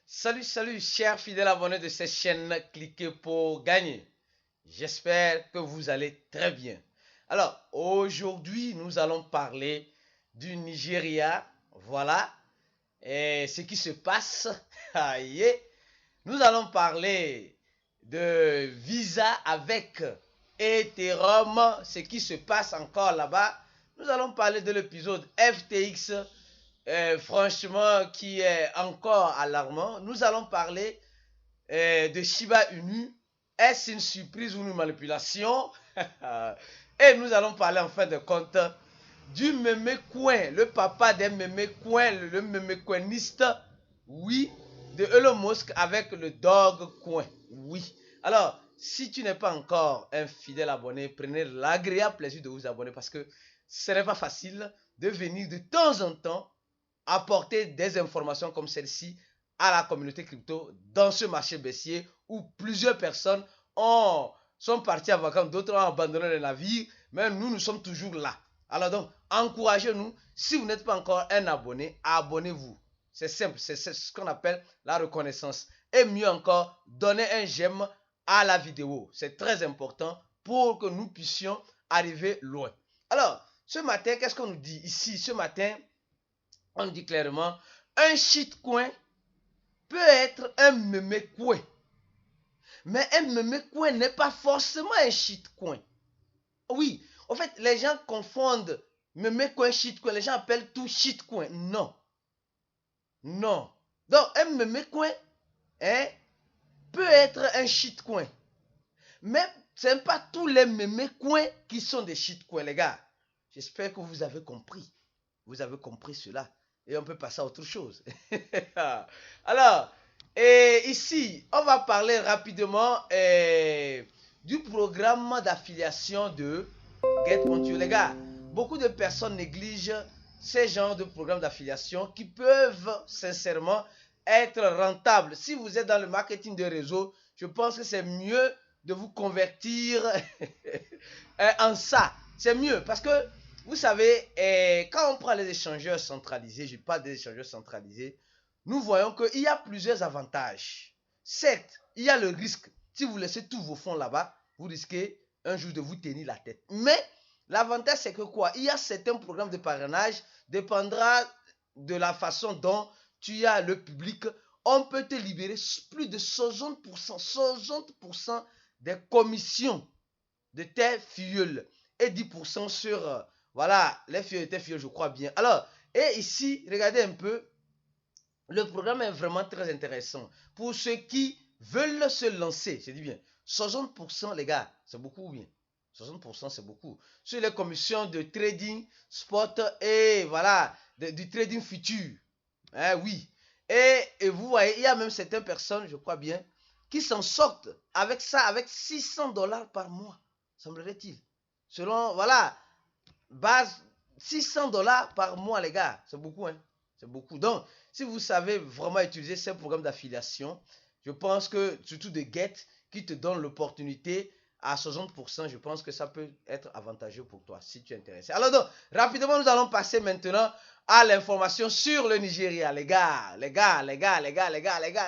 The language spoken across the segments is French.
Salut, chers fidèles abonnés de cette chaîne, cliquez pour gagner. J'espère que vous allez très bien. Alors, aujourd'hui, nous allons parler du Nigeria. Voilà, et ce qui se passe. Aïe. Nous allons parler de visa avec Ethereum, ce qui se passe encore là-bas. Nous allons parler de l'épisode FTX franchement, qui est encore alarmant. Nous allons parler de Shiba Inu. Est-ce une surprise ou une manipulation? Et nous allons parler en fin de compte du mémé coin, le papa des mémé coin, le mémé coiniste, oui, de Elon Musk avec le dog coin, oui. Alors, si tu n'es pas encore un fidèle abonné, prenez l'agréable plaisir de vous abonner parce que ce n'est pas facile de venir de temps en temps apporter des informations comme celle-ci à la communauté crypto dans ce marché baissier où plusieurs personnes sont parties en vacances, d'autres ont abandonné le navire, mais nous sommes toujours là. Alors donc, encouragez-nous. Si vous n'êtes pas encore un abonné, abonnez-vous. C'est simple, c'est ce qu'on appelle la reconnaissance. Et mieux encore, donnez un j'aime à la vidéo. C'est très important pour que nous puissions arriver loin. Alors, ce matin, qu'est-ce qu'on nous dit ici? Ce matin, on dit clairement, un shitcoin peut être un meme coin. Mais un meme coin n'est pas forcément un shitcoin. Oui, en fait, les gens confondent meme coin, shitcoin. Les gens appellent tout shitcoin. Non. Non. Donc, un meme coin peut être un shitcoin. Mais ce n'est pas tous les meme coins qui sont des shitcoins, les gars. J'espère que vous avez compris. Vous avez compris cela. Et on peut passer à autre chose. Alors, ici, on va parler rapidement du programme d'affiliation de GetMonture. Les gars, beaucoup de personnes négligent ces genres de programmes d'affiliation qui peuvent sincèrement être rentables. Si vous êtes dans le marketing de réseau, je pense que c'est mieux de vous convertir en ça. C'est mieux parce que vous savez, quand on prend les échangeurs centralisés, je parle des échangeurs centralisés, nous voyons qu'il y a plusieurs avantages. Certes, il y a le risque. Si vous laissez tous vos fonds là-bas, vous risquez un jour de vous tenir la tête. Mais l'avantage, c'est que quoi? Il y a certains programmes de parrainage, dépendra de la façon dont tu as le public. On peut te libérer plus de 60% des commissions de tes filleuls et 10% sur voilà, les filles étaient filles, je crois bien. Alors, et ici, regardez un peu, le programme est vraiment très intéressant. Pour ceux qui veulent se lancer, je dis bien, 60% les gars, c'est beaucoup ou bien 60% c'est beaucoup. Sur les commissions de trading, spot et voilà, du trading futur. Oui. Et vous voyez, il y a même certaines personnes, je crois bien, qui s'en sortent avec ça, avec $600 par mois, semblerait-il. Selon, voilà, base $600 par mois, les gars. C'est beaucoup, hein. C'est beaucoup. Donc, si vous savez vraiment utiliser ces programmes d'affiliation, je pense que, surtout de Get, qui te donne l'opportunité à 60%, je pense que ça peut être avantageux pour toi, si tu es intéressé. Alors donc, rapidement, nous allons passer maintenant à l'information sur le Nigeria. Les gars,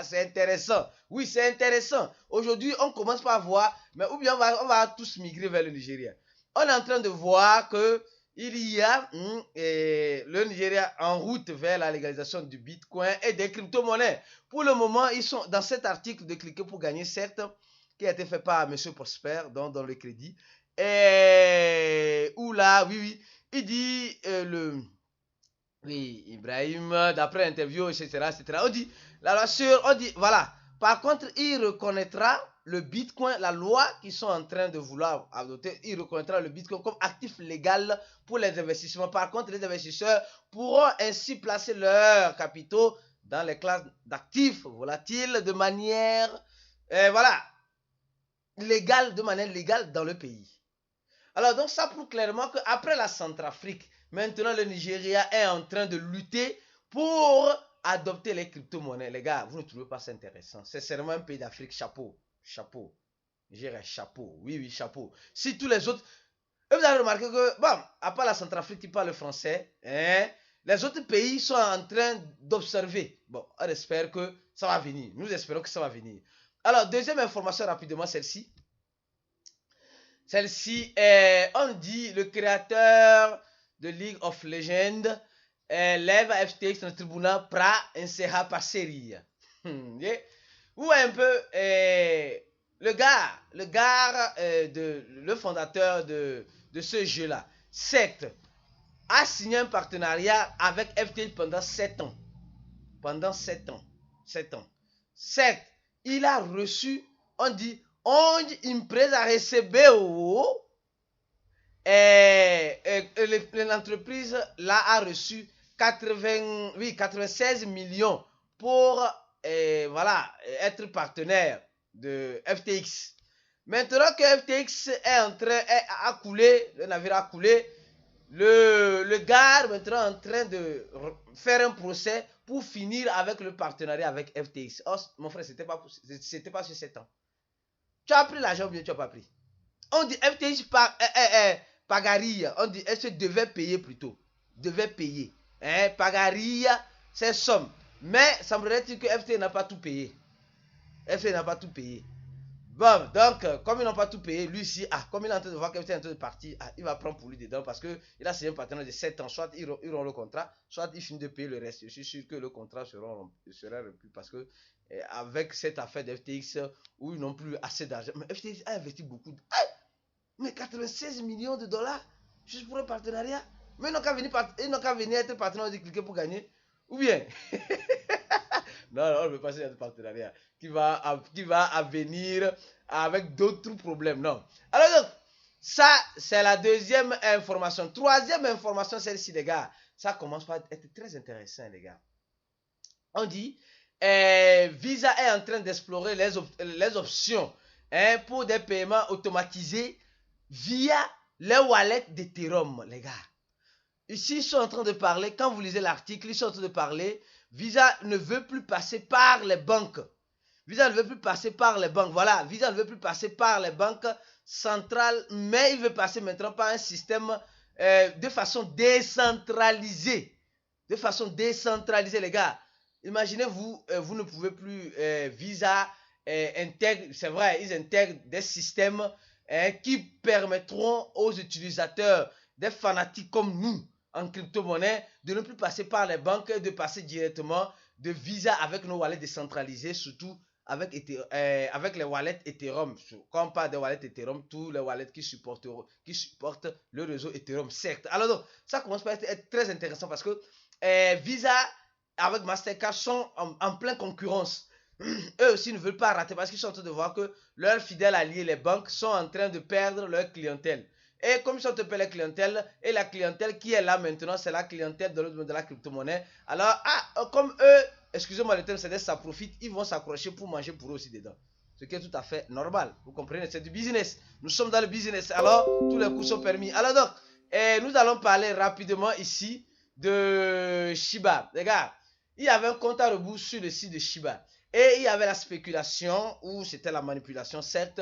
c'est intéressant. Oui, c'est intéressant. Aujourd'hui, on commence par voir, mais ou bien on va tous migrer vers le Nigeria. On est en train de voir que il y a le Nigeria en route vers la légalisation du Bitcoin et des crypto-monnaies. Pour le moment, ils sont dans cet article de Cliquer pour gagner, certes, qui a été fait par M. Prosper, dans le crédit. Et où là, oui, il dit oui, Ibrahim, d'après l'interview, etc. On dit, la loi sur, on dit, voilà. Par contre, il reconnaîtra le Bitcoin, la loi qu'ils sont en train de vouloir adopter, il reconnaîtra le Bitcoin comme actif légal pour les investissements. Par contre, les investisseurs pourront ainsi placer leurs capitaux dans les classes d'actifs volatiles de manière, voilà, légale, de manière légale dans le pays. Alors, donc, ça prouve clairement qu'après la Centrafrique, maintenant le Nigeria est en train de lutter pour adopter les crypto-monnaies. Les gars, vous ne trouvez pas ça intéressant? C'est seulement un pays d'Afrique, chapeau. Chapeau. Nigeria, chapeau. Oui, chapeau. Si tous les autres... Et vous avez remarqué que, bon, à part la Centrafrique qui parle français, Les autres pays sont en train d'observer. Bon, on espère que ça va venir. Nous espérons que ça va venir. Alors, deuxième information rapidement, celle-ci. Celle-ci, on dit le créateur de League of Legends lève à FTX dans le tribunal para encerrar parceria. Ou un peu le fondateur de ce jeu-là, Sect, a signé un partenariat avec FTX pendant 7 ans. Pendant 7 ans. 7 ans. Sect, il a reçu, on dit, onde empresa recebeu l'entreprise là a reçu 96 millions pour voilà, être partenaire de FTX. Maintenant que FTX est en train a coulé, le navire a coulé, le gars maintenant en train de faire un procès pour finir avec le partenariat avec FTX. Oh, mon frère, c'était pas sur 7 ans. Tu as pris l'argent ou bien tu n'as pas pris? On dit FTX pagaria. On dit elle se devait payer plutôt. Devait payer. Pagaria, c'est somme. Mais semblerait-il que FTX n'a pas tout payé. FTX n'a pas tout payé. Bon, donc, comme ils n'ont pas tout payé, lui ici, comme il est en train de voir que FTX est en train de partir, il va prendre pour lui dedans parce qu'il a signé un partenaire de 7 ans. Soit ils auront le contrat, soit il finit de payer le reste. Je suis sûr que le contrat sera rompu parce que avec cette affaire d'FTX où ils n'ont plus assez d'argent. Mais FTX a investi beaucoup. Mais 96 millions de dollars juste pour un partenariat. Mais ils n'ont qu'à venir être partenaire de cliquer pour gagner. Ou bien non, on ne veut pas ce partenariat qui va venir avec d'autres problèmes. Non. Alors donc, ça, c'est la deuxième information. Troisième information, celle-ci, les gars. Ça commence par être très intéressant, les gars. On dit, Visa est en train d'explorer les options pour des paiements automatisés via les wallets d'Ethereum, les gars. Ici, ils sont en train de parler, quand vous lisez l'article, ils sont en train de parler, Visa ne veut plus passer par les banques. Visa ne veut plus passer par les banques. Voilà, Visa ne veut plus passer par les banques centrales, mais il veut passer maintenant par un système de façon décentralisée. De façon décentralisée, les gars. Imaginez-vous, vous ne pouvez plus, Visa intègre, c'est vrai, ils intègrent des systèmes qui permettront aux utilisateurs, des fanatiques comme nous, en crypto-monnaie, de ne plus passer par les banques et de passer directement de Visa avec nos wallets décentralisés, surtout avec les wallets Ethereum. Quand on parle des wallets Ethereum, tous les wallets qui supportent le réseau Ethereum, certes. Alors donc, ça commence par être très intéressant parce que Visa avec Mastercard sont en pleine concurrence. Eux aussi ne veulent pas rater parce qu'ils sont en train de voir que leurs fidèles alliés, les banques, sont en train de perdre leur clientèle. Et comme ils sont en train de perdre la clientèle, et la clientèle qui est là maintenant, c'est la clientèle de la crypto-monnaie. Alors, comme eux, excusez-moi le terme, c'est ça profite, ils vont s'accrocher pour manger pour eux aussi dedans. Ce qui est tout à fait normal. Vous comprenez, c'est du business. Nous sommes dans le business. Alors, tous les coups sont permis. Alors donc, nous allons parler rapidement ici de Shiba. Les gars, il y avait un compte à rebours sur le site de Shiba. Et il y avait la spéculation, ou c'était la manipulation, certes,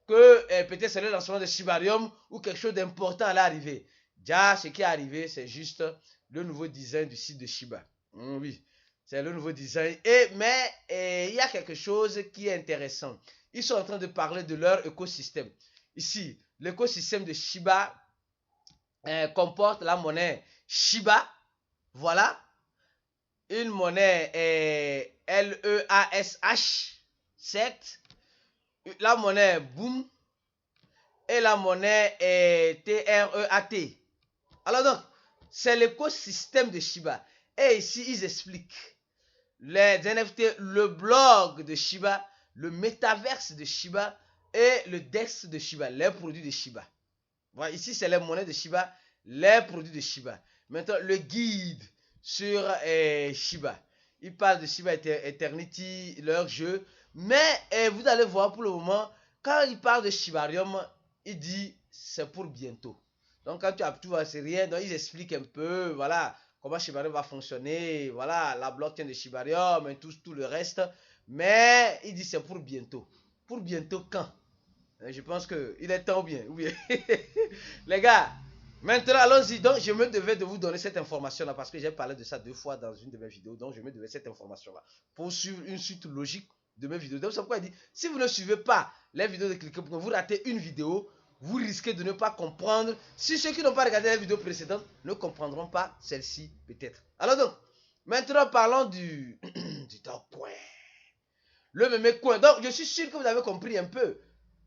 que peut-être c'est le lancement de Shibarium ou quelque chose d'important allait arriver. Déjà, ce qui est arrivé, c'est juste le nouveau design du site de Shiba. Oui, c'est le nouveau design. Mais il y a quelque chose qui est intéressant. Ils sont en train de parler de leur écosystème. Ici, l'écosystème de Shiba comporte la monnaie Shiba. Voilà. Une monnaie LEASH, certes. La monnaie Boom et la monnaie TREAT. Alors donc, c'est l'écosystème de Shiba. Et ici, ils expliquent les NFT, le blog de Shiba, le métaverse de Shiba et le DEX de Shiba, les produits de Shiba. Voilà, ici, c'est les monnaies de Shiba, les produits de Shiba. Maintenant, le guide sur Shiba. Ils parlent de Shiba Eternity, leur jeu. Mais vous allez voir pour le moment, quand il parle de Shibarium, il dit c'est pour bientôt. Donc quand tu vois, c'est rien. Donc ils expliquent un peu, voilà, comment Shibarium va fonctionner, voilà, la blockchain de Shibarium et tout le reste. Mais il dit c'est pour bientôt. Pour bientôt quand? Je pense qu'il est temps ou bien. Les gars, Maintenant, allons-y. Donc, je me devais de vous donner cette information-là parce que j'ai parlé de ça 2 fois dans une de mes vidéos. Donc, je me devais cette information-là pour suivre une suite logique de mes vidéos. Donc, c'est pourquoi il dit, si vous ne suivez pas les vidéos de Cliquez pour vous ratez une vidéo, vous risquez de ne pas comprendre. Si ceux qui n'ont pas regardé les vidéos précédentes ne comprendront pas celle-ci, peut-être. Alors donc, maintenant, parlons du Dogecoin. Le meme coin. Donc, je suis sûr que vous avez compris un peu.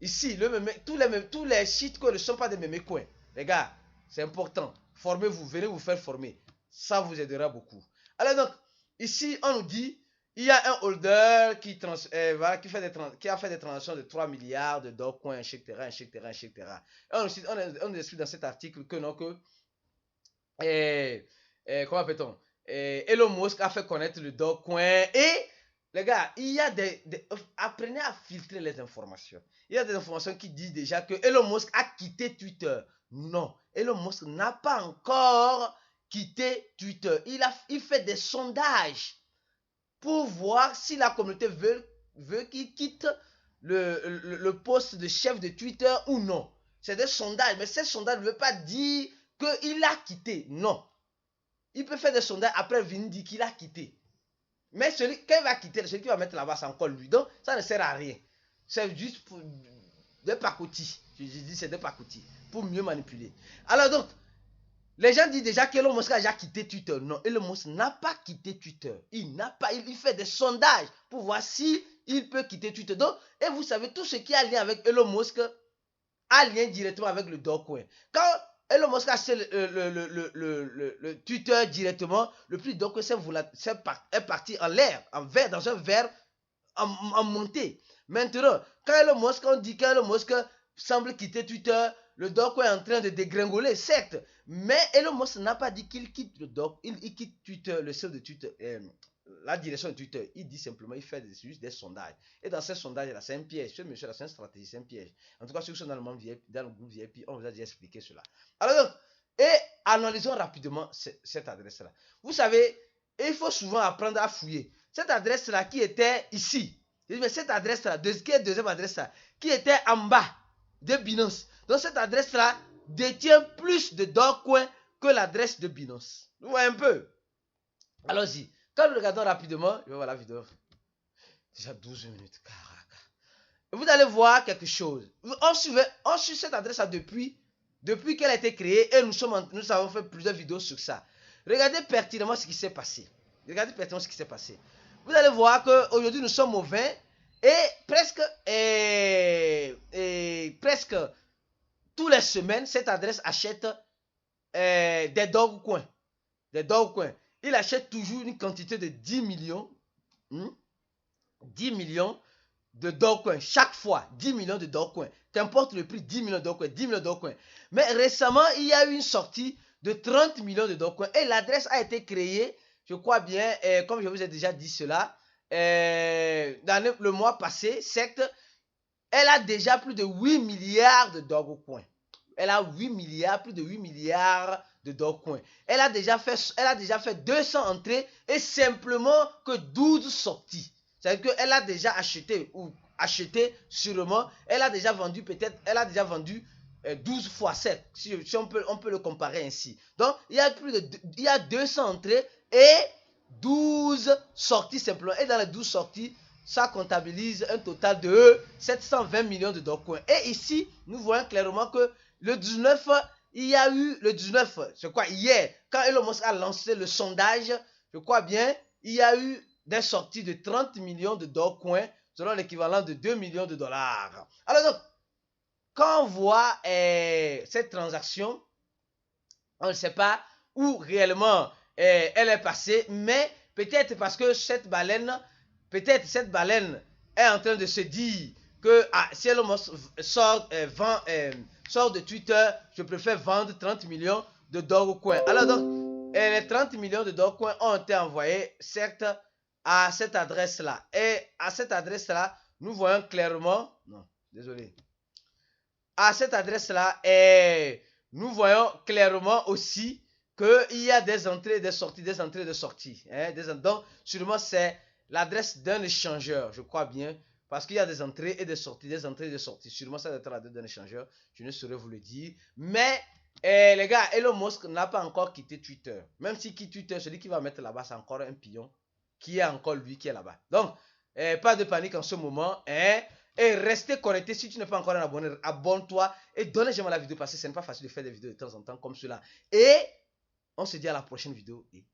Ici, tous les shitcoins ne sont pas des meme coins. Les gars, c'est important. Formez-vous, venez vous faire former. Ça vous aidera beaucoup. Alors donc, ici, on nous dit, il y a un holder qui a fait des transactions de 3 milliards de Dogecoin, etc., etc., etc. Et on nous explique dans cet article que non, que, comment appelle-t-on, Elon Musk a fait connaître le Dogecoin et les gars, il y a apprenez à filtrer les informations. Il y a des informations qui disent déjà que Elon Musk a quitté Twitter. Non, Elon Musk n'a pas encore quitté Twitter. Il fait des sondages pour voir si la communauté veut qu'il quitte le poste de chef de Twitter ou non. C'est des sondages, mais ces sondages ne veulent pas dire qu'il a quitté. Non. Il peut faire des sondages après venir dire qu'il a quitté. Mais celui qui va quitter, celui qui va mettre là-bas, c'est encore lui. Donc, ça ne sert à rien. C'est juste pour des pacotis. Je dis c'est des pacotis. Pour mieux manipuler. Alors donc, les gens disent déjà qu'Elon Musk a déjà quitté Twitter. Non, Elon Musk n'a pas quitté Twitter. Il fait des sondages pour voir si il peut quitter Twitter. Donc, et vous savez, tout ce qui a lien avec Elon Musk a lien directement avec le Dogecoin. Quand Elon Musk a acheté le Twitter directement, le prix donc est parti en l'air, dans un verre en montée. Maintenant, quand Elon Musk, on dit qu'Elon Musk semble quitter Twitter, le Dogecoin est en train de dégringoler, certes, mais Elon Musk n'a pas dit qu'il quitte le Dogecoin, il quitte Twitter, le sel de Twitter, la direction de Twitter. Il dit simplement, il fait juste des sondages. Et dans ces sondages-là, c'est un piège. Ce monsieur-là, c'est une stratégie, c'est un piège. En tout cas, ceux qui sont dans le groupe VIP, on vous a déjà expliqué cela. Alors donc, et analysons rapidement cette adresse-là. Vous savez, il faut souvent apprendre à fouiller. Cette adresse-là qui était ici, mais cette adresse-là, qui est deuxième adresse-là, qui était en bas de Binance. Donc cette adresse-là détient plus de Dogecoin que l'adresse de Binance. Vous voyez un peu? Allons-y. Quand nous regardons rapidement, je vais voir la vidéo. Déjà 12 minutes. Vous allez voir quelque chose. On suit cette adresse-là depuis qu'elle a été créée et nous avons fait plusieurs vidéos sur ça. Regardez pertinemment ce qui s'est passé. Regardez pertinemment ce qui s'est passé. Vous allez voir qu'aujourd'hui nous sommes au 20 et presque toutes les semaines, cette adresse achète des Dogecoin. Des Dogecoin. Il achète toujours une quantité de 10 millions. 10 millions de Dogecoin. Chaque fois, 10 millions de Dogecoin. Qu'importe le prix, 10 millions de Dogecoin, 10 millions de Dogecoin. Mais récemment, il y a eu une sortie de 30 millions de Dogecoin. Et l'adresse a été créée, je crois bien, comme je vous ai déjà dit cela, dans le mois passé, certes, elle a déjà plus de 8 milliards de Dogecoin. Elle a 8 milliards, plus de 8 milliards de Dogecoin. Elle a déjà fait 200 entrées et simplement que 12 sorties. C'est-à-dire qu'elle a déjà acheté sûrement, elle a déjà vendu 12 fois 7, si on peut le comparer ainsi. Donc, il y a 200 entrées et 12 sorties simplement. Et dans les 12 sorties, ça comptabilise un total de 720 millions de Dogecoin. Et ici, nous voyons clairement que le 19, il y a eu le 19, je crois hier, quand Elon Musk a lancé le sondage, je crois bien, il y a eu des sorties de 30 millions de Dogecoin, selon l'équivalent de 2 millions de dollars. Alors donc, quand on voit cette transaction, on ne sait pas où réellement elle est passée, mais peut-être parce que cette baleine est en train de se dire que si Elon Musk sort de Twitter, je préfère vendre 30 millions de Dogecoin. Alors donc, les 30 millions de Dogecoin ont été envoyés, certes, à cette adresse-là. Et à cette adresse-là, nous voyons clairement... Non, désolé. À cette adresse-là, nous voyons clairement aussi qu'il y a des entrées et des sorties, des entrées et des sorties. Donc, sûrement, c'est l'adresse d'un échangeur, je crois bien. Parce qu'il y a des entrées et des sorties, des entrées et des sorties. Sûrement, ça doit être l'adresse d'un échangeur. Je ne saurais vous le dire. Mais Et les gars, Elon Musk n'a pas encore quitté Twitter. Même s'il quitte Twitter, celui qui va mettre là-bas, c'est encore un pion qui est encore lui qui est là-bas. Donc, pas de panique en ce moment. Hein, et restez connectés. Si tu n'es pas encore un abonné, abonne-toi et donnez j'aime à la vidéo parce que ce n'est pas facile de faire des vidéos de temps en temps comme cela. Et on se dit à la prochaine vidéo et